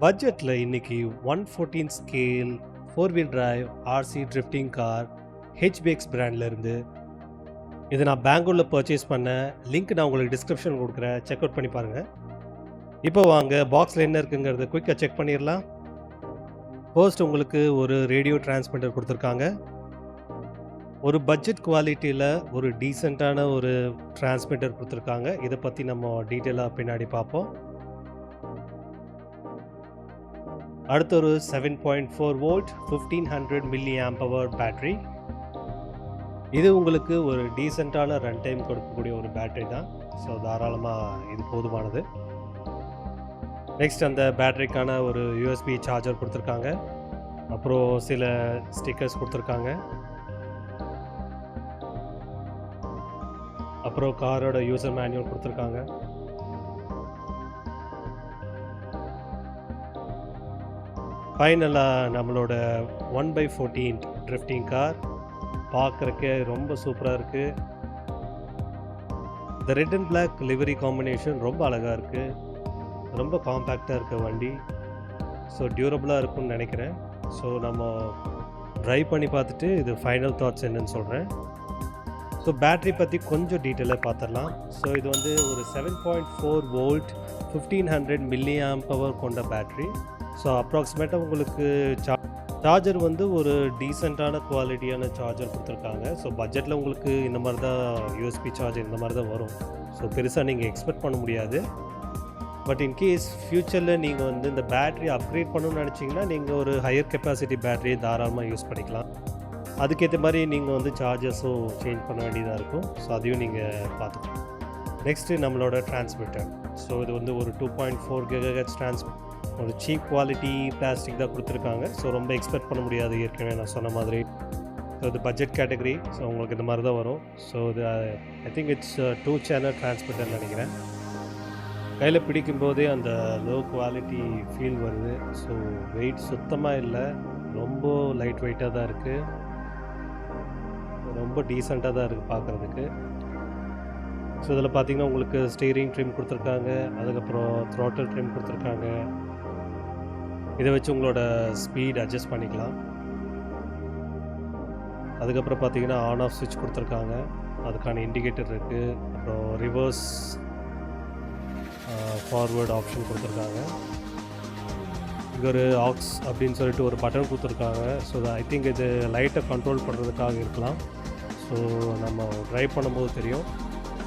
பட்ஜெட்டில் இன்னைக்கு 114 scale 4 wheel drive RC drifting car HPX பிராண்ட்லேருந்து இதை நான் பெங்களூரில் பர்ச்சேஸ் பண்ணேன். லிங்க் நான் உங்களுக்கு டிஸ்கிரிப்ஷன் கொடுக்குறேன், செக் அவுட் பண்ணி பாருங்கள். இப்போ வாங்க பாக்ஸில் என்ன இருக்குங்கிறத குயிக்காக செக் பண்ணிடலாம். ஃபர்ஸ்ட் உங்களுக்கு ஒரு ரேடியோ டிரான்ஸ்மிட்டர் கொடுத்துருக்காங்க. ஒரு பட்ஜெட் குவாலிட்டியில் ஒரு டீசெண்டான ஒரு டிரான்ஸ்மிட்டர் கொடுத்துருக்காங்க. இதை பற்றி நம்ம டீட்டெயிலாக பின்னாடி பார்ப்போம். அடுத்து ஒரு 7.4 வோல்ட் 1500 மில்லி ஆம்பவர் பேட்டரி. இது உங்களுக்கு ஒரு டீசெண்டான ரன் டைம் கொடுக்கக்கூடிய ஒரு பேட்டரி தான். ஸோ தாராளமாக இது போதுமானது. நெக்ஸ்ட் அந்த பேட்டரிக்கான ஒரு யூஎஸ்பி சார்ஜர் கொடுத்துருக்காங்க. அப்புறம் சில ஸ்டிக்கர்ஸ் கொடுத்துருக்காங்க. அப்புறம் காரோட யூசர் மேனுவல் கொடுத்துருக்காங்க. ஃபைனலாக நம்மளோட 1/14 ட்ரிஃப்டிங் கார் பார்க்குறக்கு ரொம்ப சூப்பராக இருக்குது. இந்த red and black livery combination ரொம்ப அழகாக இருக்குது. ரொம்ப காம்பேக்டாக இருக்க வண்டி. ஸோ டியூரபுளாக இருக்கும்னு நினைக்கிறேன். ஸோ நம்ம ட்ரைவ் பண்ணி பார்த்துட்டு இது ஃபைனல் தாட்ஸ் என்னன்னு சொல்கிறேன். ஸோ பேட்ரி பற்றி கொஞ்சம் டீட்டெயிலாக பார்த்துடலாம். ஸோ இது வந்து ஒரு 7.4 வோல்ட் 1500 மில்லி ஆம்பவர் கொண்ட பேட்ரி. ஸோ அப்ராக்சிமேட்டாக உங்களுக்கு சார்ஜர் வந்து ஒரு டீசெண்டான குவாலிட்டியான சார்ஜர் கொடுத்துருக்காங்க. ஸோ பட்ஜெட்டில் உங்களுக்கு இந்த மாதிரி தான் யூஎஸ்பி சார்ஜர் இந்த மாதிரி தான் வரும். ஸோ பெருசாக நீங்கள் எக்ஸ்பெக்ட் பண்ண முடியாது. பட் இன்கேஸ் ஃப்யூச்சரில் நீங்கள் வந்து இந்த பேட்ரி அப்கிரேட் பண்ணணும்னு நினச்சிங்கன்னா நீங்கள் ஒரு ஹையர் கெப்பாசிட்டி பேட்டரியை தாராளமாக யூஸ் பண்ணிக்கலாம். அதுக்கேற்ற மாதிரி நீங்கள் வந்து சார்ஜஸும் சேஞ்ச் பண்ண வேண்டியதாக இருக்கும். ஸோ அதையும் நீங்கள் பார்த்துக்கலாம். நெக்ஸ்ட்டு நம்மளோட டிரான்ஸ்மிட்டர். ஸோ இது வந்து ஒரு 2.4 GHz ஒரு சீப் குவாலிட்டி பிளாஸ்டிக் தான் கொடுத்துருக்காங்க. ஸோ ரொம்ப எக்ஸ்பெக்ட் பண்ண முடியாது, ஏற்கனவே நான் சொன்ன மாதிரி. ஸோ இது பட்ஜெட் கேட்டகரி. ஸோ உங்களுக்கு இந்த மாதிரி தான் வரும். ஸோ இது ஐ திங்க் இட்ஸ் 2 சேனல் டிரான்ஸ்மிட்டர்னு நினைக்கிறேன். கையில் பிடிக்கும்போதே அந்த லோ குவாலிட்டி ஃபீல் வருது. ஸோ வெயிட் சுத்தமாக இல்லை, ரொம்ப லைட் வெயிட்டாக தான் இருக்குது. ரொம்ப டீசெண்டாக தான் இருக்குது பார்க்குறதுக்கு. ஸோ இதில் பார்த்தீங்கன்னா உங்களுக்கு ஸ்டீரிங் ட்ரிம் கொடுத்துருக்காங்க. அதுக்கப்புறம் த்ராட்டில் ட்ரிம் கொடுத்துருக்காங்க. இதை வச்சு உங்களோட ஸ்பீட் அட்ஜஸ்ட் பண்ணிக்கலாம். அதுக்கப்புறம் பார்த்தீங்கன்னா ஆன் ஆஃப் ஸ்விட்ச் கொடுத்துருக்காங்க. அதுக்கான இண்டிகேட்டர் இருக்குது. அப்புறம் ரிவர்ஸ் ஃபார்வேர்டு ஆப்ஷன் கொடுத்துருக்காங்க. இங்கே ஒரு ஆக்ஸ் அப்படின்னு சொல்லிட்டு ஒரு பட்டன் கொடுத்துருக்காங்க. ஸோ ஐ திங்க் இது லைட்டை கண்ட்ரோல் பண்ணுறதுக்காக இருக்கலாம். ஸோ நம்ம ட்ரைவ் பண்ணும்போது தெரியும்.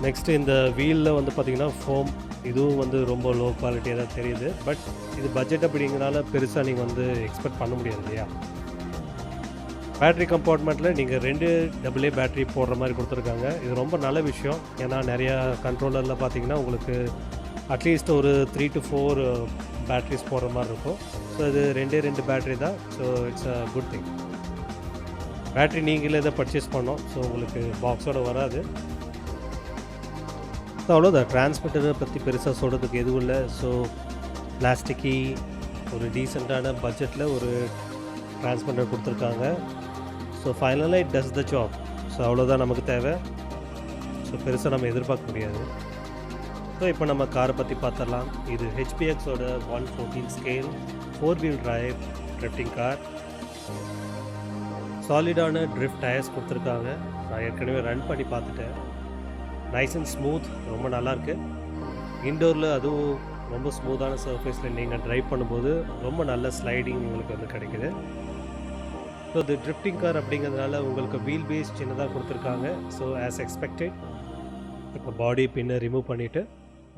நெக்ஸ்ட்டு இந்த வீலில் வந்து பார்த்திங்கன்னா ஃபோம், இதுவும் வந்து ரொம்ப லோ குவாலிட்டியாக தான் தெரியுது. பட் இது பட்ஜெட் அப்படிங்கிறனால பெருசாக நீங்கள் வந்து எக்ஸ்பெக்ட் பண்ண முடியாது இல்லையா. பேட்ரி கம்பார்ட்மெண்ட்டில் நீங்கள் 2 AA பேட்ரி போடுற மாதிரி கொடுத்துருக்காங்க. இது ரொம்ப நல்ல விஷயம். ஏன்னா நிறையா கண்ட்ரோலரில் பார்த்தீங்கன்னா உங்களுக்கு அட்லீஸ்ட் ஒரு 3 to 4 பேட்ரிஸ் போடுற மாதிரி இருக்கும். ஸோ இது 2 பேட்ரி தான். So it's a good thing. Battery நீங்களே இதை பர்ச்சேஸ் பண்ணோம். ஸோ உங்களுக்கு பாக்ஸோடு வராது. ஸோ அவ்வளோதான். டிரான்ஸ்மிட்டரை பற்றி பெருசாக சொல்கிறதுக்கு எதுவும் இல்லை. ஸோ பிளாஸ்டிக்கி ஒரு டீசெண்டான பட்ஜெட்டில் ஒரு டிரான்ஸ்மிட்டர் கொடுத்துருக்காங்க. ஸோ ஃபைனலாக it does the job. So அவ்வளோதான் நமக்கு தேவை. ஸோ பெருசாக நம்ம எதிர்பார்க்க முடியாது. ஸோ இப்போ நம்ம காரை பற்றி பார்த்துடலாம். இது ஹெச்பிஎக்ஸோட 114 scale four wheel drive drifting car. சாலிடான ட்ரிஃப்ட் டயர்ஸ் கொடுத்துருக்காங்க. நான் ஏற்கனவே ரன் பண்ணி பார்த்துட்டேன். நைஸ் அண்ட் ஸ்மூத், ரொம்ப நல்லாயிருக்கு. இன்டோரில் அதுவும் ரொம்ப ஸ்மூத்தான சர்ஃபேஸில் நீங்கள் ட்ரைவ் பண்ணும்போது ரொம்ப நல்ல ஸ்லைடிங் உங்களுக்கு வந்து கிடைக்குது. ஸோ இது ட்ரிஃப்டிங் கார் அப்படிங்கிறதுனால உங்களுக்கு வீல் பேஸ் சின்னதாக கொடுத்துருக்காங்க. So as expected. இப்போ பாடி பின்னை ரிமூவ் பண்ணிவிட்டு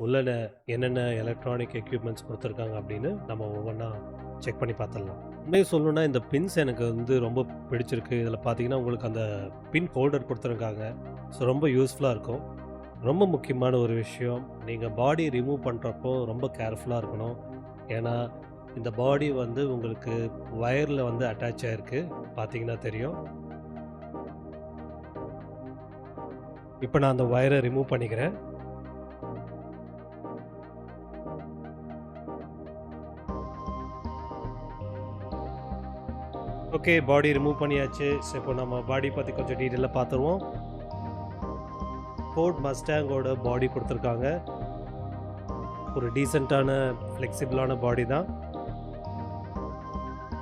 உள்ள என்னென்ன எலக்ட்ரானிக் எக்யூப்மெண்ட்ஸ் கொடுத்துருக்காங்க அப்படின்னு நம்ம ஒவ்வொன்றா செக் பண்ணி பார்த்துடலாம். உண்மையை சொல்லணுன்னா இந்த பின்ஸ் எனக்கு வந்து ரொம்ப பிடிச்சிருக்கு. இதில் பார்த்தீங்கன்னா உங்களுக்கு அந்த பின் ஹோல்டர் கொடுத்துருக்காங்க. ஸோ ரொம்ப யூஸ்ஃபுல்லாக இருக்கும். ரொம்ப முக்கியமான ஒரு விஷயம், நீங்கள் பாடி ரிமூவ் பண்ணுறப்போ ரொம்ப கேர்ஃபுல்லாக இருக்கணும். ஏன்னா இந்த பாடி வந்து உங்களுக்கு வயரில் வந்து அட்டாச் ஆகிருக்கு, பார்த்தீங்கன்னா தெரியும். இப்போ நான் அந்த வயரை ரிமூவ் பண்ணிக்கிறேன். ஓகே, பாடி ரிமூவ் பண்ணியாச்சு. ஸோ இப்போ நம்ம பாடி பற்றி கொஞ்சம் டீட்டெயிலாக பார்த்துருவோம். ஃபோர்ட் மஸ்டாங்கோட பாடி கொடுத்துருக்காங்க. ஒரு டீசெண்டான ஃப்ளெக்சிபிளான பாடி தான்.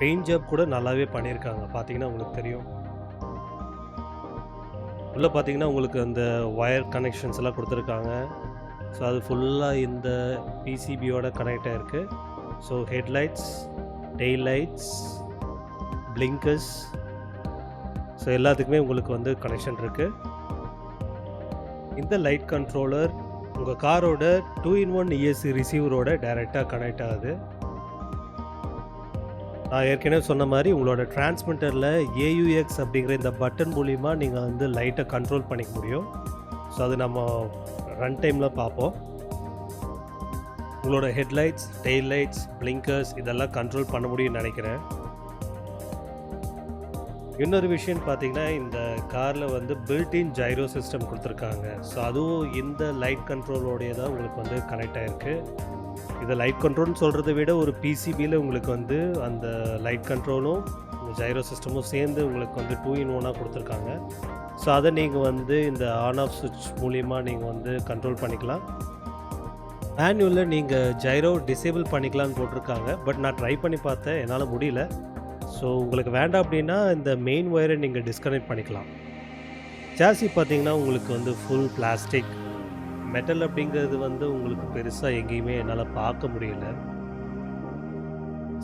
பெயிண்ட் ஜாப் கூட நல்லாவே பண்ணியிருக்காங்க. பார்த்தீங்கன்னா உங்களுக்கு தெரியும். உள்ள பார்த்தீங்கன்னா, உங்களுக்கு அந்த ஒயர் கனெக்ஷன்ஸ் எல்லாம் குடுத்துருக்காங்க. ஸோ அது ஃபுல்லா இந்த பிசிபியோட கனெக்ட் ஆயிருக்கு. So headlights, tail lights, blinkers, so எல்லாத்துக்குமே உங்களுக்கு வந்து கனெக்ஷன் இருக்கு. இந்த லைட் கண்ட்ரோலர் உங்க காரோட 2-in-1 ESC ரிசீவரோட டைரக்ட்டா கனெக்ட் ஆகுது. நான் ஏற்கனவே சொன்ன மாரி உங்களோட டிரான்ஸ்மிட்டர்ல AUX அப்படிங்கிற இந்த பட்டன் மூலியமா நீங்க வந்து லைட்ட கண்ட்ரோல் பண்ணிக்க முடியும். ஸோ அது நம்ம ரன் டைம்ல பார்ப்போம். உங்களோட ஹெட்லைட்ஸ், டெயில் லைட்ஸ், பிளிங்கர்ஸ் இதெல்லாம் கண்ட்ரோல் பண்ண முடியும்னு நினைக்கிறேன். இன்னொரு விஷயம்னு பார்த்தீங்கன்னா, இந்த கார்ல வந்து பில்ட் இன் ஜைரோ சிஸ்டம் குடுத்துருக்காங்க. ஸோ அதுவும் இந்த லைட் கண்ட்ரோலோடயே தான் உங்களுக்கு வந்து கனெக்ட் ஆயிருக்கு. இத லைட் கண்ட்ரோல்னு சொல்றத விட ஒரு பிசிபில உங்களுக்கு வந்து அந்த லைட் கண்ட்ரோலும், ஜைரோ சிஸ்டமும் சேர்ந்து உங்களுக்கு வந்து 2-in-1 குடுத்துருக்காங்க. ஸோ அத நீங்க வந்து இந்த ஆன் ஆஃப் ஸ்விட்ச் மூலியமா நீங்க வந்து கண்ட்ரோல் பண்ணிக்கலாம். மேனுவல்ல நீங்க ஜைரோ டிசேபிள் பண்ணிக்கலாம்னு போட்டிருக்காங்க. பட் நான் ட்ரை பண்ணி பார்த்தேன். என்னால முடியல. ஸோ உங்களுக்கு வேண்டாம் அப்படின்னா இந்த மெயின் ஒயரை நீங்கள் டிஸ்கனெக்ட் பண்ணிக்கலாம். சாசி பார்த்தீங்கன்னா உங்களுக்கு வந்து ஃபுல் பிளாஸ்டிக். மெட்டல் அப்படிங்கிறது வந்து உங்களுக்கு பெருசாக எங்கேயுமே என்னால் பார்க்க முடியல.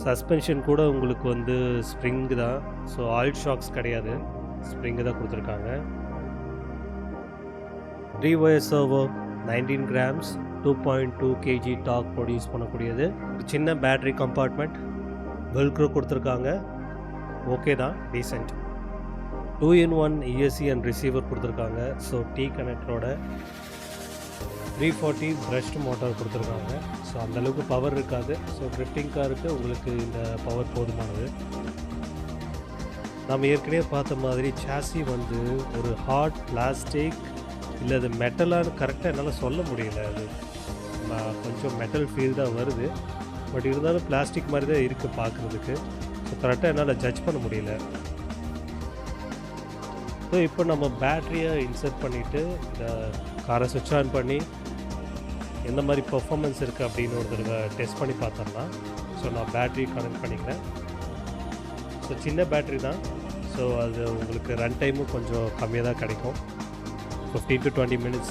சஸ்பென்ஷன் கூட உங்களுக்கு வந்து ஸ்ப்ரிங் தான். ஸோ ஆயில் ஷாக்ஸ் கிடையாது. ஸ்ப்ரிங்கு தான் கொடுத்துருக்காங்க. 3 wire servo, 19 grams, 2.2 kg dark produce பண்ணக்கூடியது. ஒரு சின்ன பேட்டரி கம்பார்ட்மெண்ட், வெல்க்ரோ கொடுத்துருக்காங்க. ஓகே தான், decent. 2-in-1 ESC and receiver கொடுத்துருக்காங்க. ஸோ T கனெக்டரோட 340 பிரஷ்ட் மோட்டார் கொடுத்துருக்காங்க. ஸோ அந்தளவுக்கு பவர் இருக்காது. ஸோ ட்ரிஃப்டிங் காருக்கு உங்களுக்கு இந்த பவர் போதுமானது. நம்ம ஏற்கனவே பார்த்த மாதிரி சாசி வந்து ஒரு ஹார்ட் பிளாஸ்டிக் இல்லை அது மெட்டலான்னு கரெக்டாக என்னால் சொல்ல முடியல. அது கொஞ்சம் மெட்டல் ஃபீல் தான் வருது. பட் இருந்தாலும் பிளாஸ்டிக் மாதிரி தான் இருக்குது பார்க்குறதுக்கு. ஸோ கரெக்டாக என்னால் ஜட்ஜ் பண்ண முடியல. ஸோ இப்போ நம்ம பேட்டரியை இன்சர்ட் பண்ணிவிட்டு இந்த காரை சுவிட்ச் ஆன் பண்ணி எந்த மாதிரி பெர்ஃபார்மன்ஸ் இருக்குது அப்படின்னு ஒரு தடவை டெஸ்ட் பண்ணி பார்த்தோம்னா, ஸோ நான் பேட்டரி கனெக்ட் பண்ணிக்கிறேன். ஸோ சின்ன பேட்டரி தான். ஸோ அது உங்களுக்கு ரன் டைமும் கொஞ்சம் கம்மியாக தான் கிடைக்கும். 15 to 20 minutes.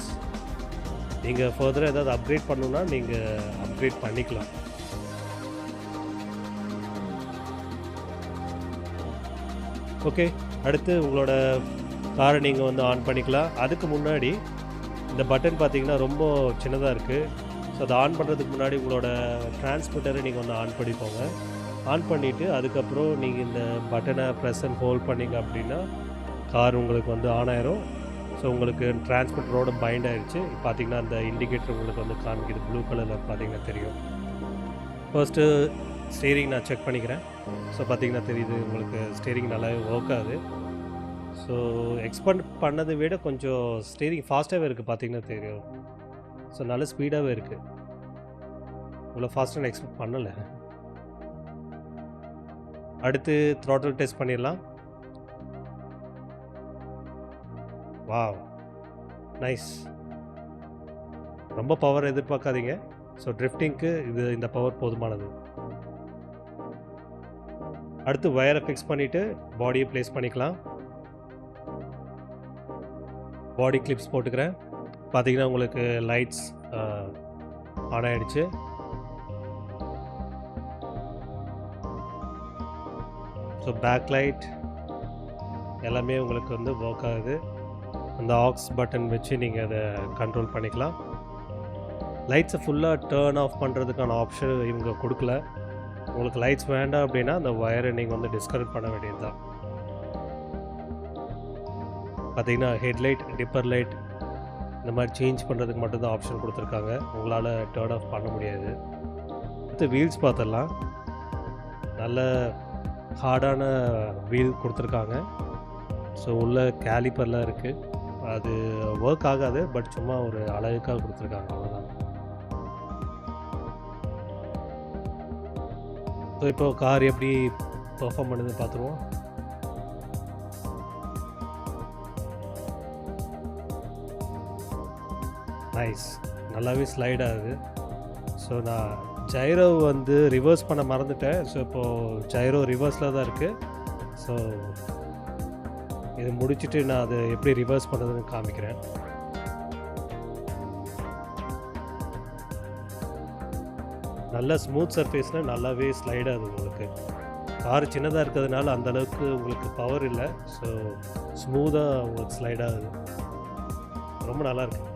நீங்கள் ஃபர்தராக ஏதாவது அப்கிரேட் பண்ணணுன்னா நீங்கள் அப்கிரேட் பண்ணிக்கலாம். ஓகே, அடுத்து உங்களோட காரை நீங்கள் வந்து ஆன் பண்ணிக்கலாம். அதுக்கு முன்னாடி இந்த பட்டன் பார்த்தீங்கன்னா ரொம்ப சின்னதாக இருக்குது. ஸோ அதை ஆன் பண்ணுறதுக்கு முன்னாடி உங்களோட டிரான்ஸ்மிட்டரை நீங்கள் வந்து ஆன் பண்ணிப்போங்க. ஆன் பண்ணிவிட்டு அதுக்கப்புறம் நீங்கள் இந்த பட்டனை ப்ரெஸ் அண்ட் ஹோல்ட் பண்ணிங்க அப்படின்னா கார் உங்களுக்கு வந்து ஆன் ஆயிரும். ஸோ உங்களுக்கு டிரான்ஸ்மிட்டரோட பைண்ட் ஆகிடுச்சு. பார்த்தீங்கன்னா அந்த இண்டிகேட்டர் உங்களுக்கு வந்து காமிக்குது. ப்ளூ கலரில் பார்த்தீங்கன்னா தெரியும். ஃபர்ஸ்ட்டு ஸ்டீரிங் நான் செக் பண்ணிக்கிறேன். ஸோ பார்த்தீங்கன்னா தெரியுது உங்களுக்கு ஸ்டீரிங் நல்லாவே ஒர்க் ஆகுது. ஸோ எக்ஸ்பெக்ட் பண்ணதை விட கொஞ்சம் ஸ்டீரிங் ஃபாஸ்ட்டாகவே இருக்குது. பார்த்தீங்கன்னா தெரியும். ஸோ நல்ல ஸ்பீடாகவே இருக்குது. இவ்வளோ ஃபாஸ்ட்டாக நான் எக்ஸ்பெக்ட் பண்ணலை. அடுத்து த்ராட்டில் டெஸ்ட் பண்ணிடலாம். Wow, nice. ரொம்ப பவர் எதிர்பார்க்காதீங்க. ஸோ ட்ரிஃப்டிங்க்கு இந்த பவர் போதுமானது. அடுத்து வயரை ஃபிக்ஸ் பண்ணிவிட்டு பாடியை ப்ளேஸ் பண்ணிக்கலாம். பாடி கிளிப்ஸ் போட்டுக்கிறேன். பார்த்தீங்கன்னா உங்களுக்கு லைட்ஸ் ஆன் ஆகிடுச்சு. ஸோ பேக் லைட் எல்லாமே உங்களுக்கு வந்து ஒர்க் ஆகுது. அந்த ஆக்ஸ் பட்டன் வச்சு நீங்கள் அதை கண்ட்ரோல் பண்ணிக்கலாம். லைட்ஸை ஃபுல்லாக டர்ன் ஆஃப் பண்ணுறதுக்கான ஆப்ஷன் இவங்க கொடுக்கல. உங்களுக்கு லைட்ஸ் வேண்டாம் அப்படின்னா அந்த வயரை நீங்கள் வந்து டிஸ்கனெக்ட் பண்ண வேண்டியது தான். பார்த்தீங்கன்னா ஹெட்லைட், டிப்பர் லைட் இந்த மாதிரி சேஞ்ச் பண்ணுறதுக்கு மட்டும்தான் ஆப்ஷன் கொடுத்துருக்காங்க. உங்களால் டர்ன் ஆஃப் பண்ண முடியாது. அடுத்து வீல்ஸ் பார்த்துடலாம். நல்ல ஹார்டான வீல் கொடுத்துருக்காங்க. ஸோ உள்ள கேலிப்பர்லாம் இருக்குது. அது ஒர்க் ஆகாது. பட் சும்மா ஒரு அழகுக்காக கொடுத்துருக்காங்க, அவ்வளோதான். ஸோ இப்போ கார் எப்படி பெர்ஃபார்ம் பண்ணுதுன்னு பார்த்துருவோம். நைஸ், நல்லாவே ஸ்லைட் ஆகுது. ஸோ நான் ஜைரோ வந்து ரிவர்ஸ் பண்ண மறந்துட்டேன். ஸோ இப்போது ஜைரோ ரிவர்ஸில் தான் இருக்குது. ஸோ இதை முடிச்சுட்டு நான் அதை எப்படி ரிவர்ஸ் பண்ணுறதுன்னு காமிக்கிறேன். நல்ல ஸ்மூத் சர்ஃபேஸில் நல்லாவே ஸ்லைட் ஆகுது உங்களுக்கு. கார் சின்னதாக இருக்கிறதுனால அந்தளவுக்கு உங்களுக்கு பவர் இல்லை. ஸோ ஸ்மூத்தாக உங்களுக்கு ஸ்லைட் ஆகுது. ரொம்ப நல்லாயிருக்கு.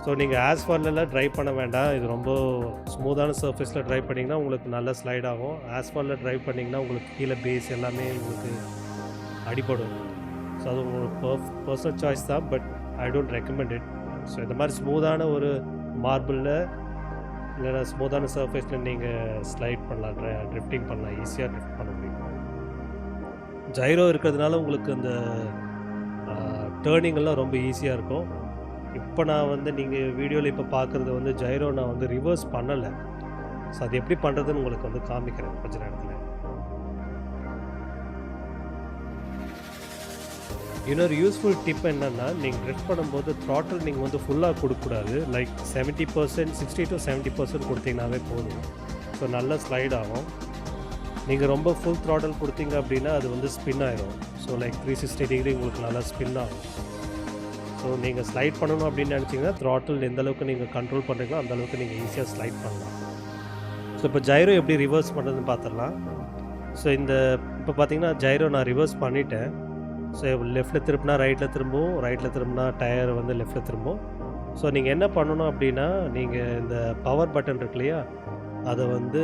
ஸோ நீங்கள் ஆஸ்ஃபால்ட்லாம் ட்ரைவ் பண்ண வேண்டாம். இது ரொம்ப ஸ்மூத்தான சர்ஃபேஸில் ட்ரைவ் பண்ணிங்கன்னா உங்களுக்கு நல்லா ஸ்லைட் ஆகும். ஆஸ்ஃபால்ட்டில் ட்ரைவ் பண்ணிங்கன்னா உங்களுக்கு கீழே பேஸ் எல்லாமே உங்களுக்கு அடிபடும். ஸோ அது உங்களுக்கு பர்சனல் சாய்ஸ் தான். But I don't recommend it. So இந்த மாதிரி ஸ்மூத்தான ஒரு மார்பிளில் இல்லைனா ஸ்மூத்தான சர்ஃபேஸில் நீங்கள் ஸ்லைட் பண்ணலாம், ட்ரிஃப்டிங் பண்ணலாம், ஈஸியாக ட்ரிஃப்ட் பண்ண முடியும். ஜைரோ இருக்கிறதுனால உங்களுக்கு அந்த டேர்னிங்கெல்லாம் ரொம்ப ஈஸியாக இருக்கும். இப்போ நான் வந்து நீங்கள் வீடியோவில் இப்போ பார்க்குறது வந்து ஜைரோ நான் வந்து ரிவர்ஸ் பண்ணலை. ஸோ அது எப்படி பண்ணுறதுன்னு உங்களுக்கு வந்து காமிக்கிறேன் கொஞ்ச நேரத்தில். இன்னொரு யூஸ்ஃபுல் டிப் என்னென்னா, நீங்கள் ட்ரிஃப்ட் பண்ணும்போது த்ராட்டில் நீங்கள் வந்து ஃபுல்லாக கொடுக்கக்கூடாது. லைக் 70%, 60 to 70% கொடுத்தீங்கன்னாவே போதும். ஸோ நல்லா ஸ்லைட் ஆகும். நீங்கள் ரொம்ப ஃபுல் த்ராட்டில் கொடுத்தீங்க அப்படின்னா அது வந்து ஸ்பின் ஆகிடும். ஸோ லைக் 360 டிகிரி உங்களுக்கு நல்லா ஸ்பின் ஆகும். ஸோ நீங்கள் ஸ்லைட் பண்ணணும் அப்படின்னு நினச்சிங்கன்னா த்ராட்டில் எந்த அளவுக்கு நீங்கள் கண்ட்ரோல் பண்ணுறீங்களோ அந்தளவுக்கு நீங்கள் ஈஸியாக ஸ்லைட் பண்ணலாம். ஸோ இப்போ ஜைரோ எப்படி ரிவர்ஸ் பண்ணுறதுன்னு பார்த்துடலாம். ஸோ இப்போ பார்த்தீங்கன்னா ஜைரோ நான் ரிவர்ஸ் பண்ணிட்டேன். ஸோ லெஃப்ட்டில் திரும்பினா ரைட்டில் திரும்பவும், ரைட்டில் திரும்பினா டயர் வந்து லெஃப்ட்டில் திரும்பவும். ஸோ நீங்கள் என்ன பண்ணணும் அப்படின்னா, நீங்கள் இந்த பவர் பட்டன் இருக்கு இல்லையா, அதை வந்து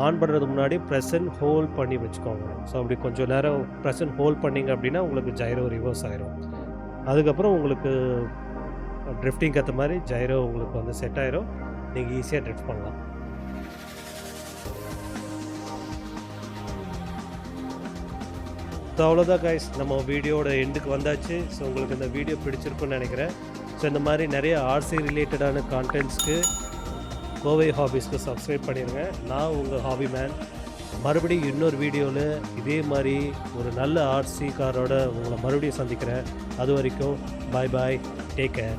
ஆன் பண்ணுறதுக்கு முன்னாடி ப்ரெஸ் அண்ட் ஹோல்ட் பண்ணி வச்சுக்கோங்க. ஸோ அப்படி கொஞ்சம் நேரம் ப்ரெஸ் அண்ட் ஹோல்ட் பண்ணிங்க அப்படின்னா உங்களுக்கு ஜைரோ ரிவர்ஸ் ஆயிரும். அதுக்கப்புறம் உங்களுக்கு ட்ரிஃப்டிங்க்கு ஏற்ற மாதிரி ஜைரோ உங்களுக்கு வந்து செட் ஆயிரும். நீங்கள் ஈஸியாக ட்ரிஃப்ட் பண்ணலாம். ஸோ அவ்வளோதான் கைஸ், நம்ம வீடியோட எண்டுக்கு வந்தாச்சு. ஸோ உங்களுக்கு இந்த வீடியோ பிடிச்சிருக்குன்னு நினைக்கிறேன். ஸோ இந்த மாதிரி நிறைய ஆர்சி ரிலேட்டடான கான்டென்ட்ஸ்க்கு கோவை ஹாபீஸ்க்கு சப்ஸ்கிரைப் பண்ணிடுங்க. நான் உங்கள் ஹாபி மேன். மறுபடியும் இன்னொரு வீடியோவில் இதே மாதிரி ஒரு நல்ல ஆர்சி காரோட உங்களை மறுபடியும் சந்திக்கிறேன். அது வரைக்கும் பாய் பாய், டேக் கேர்.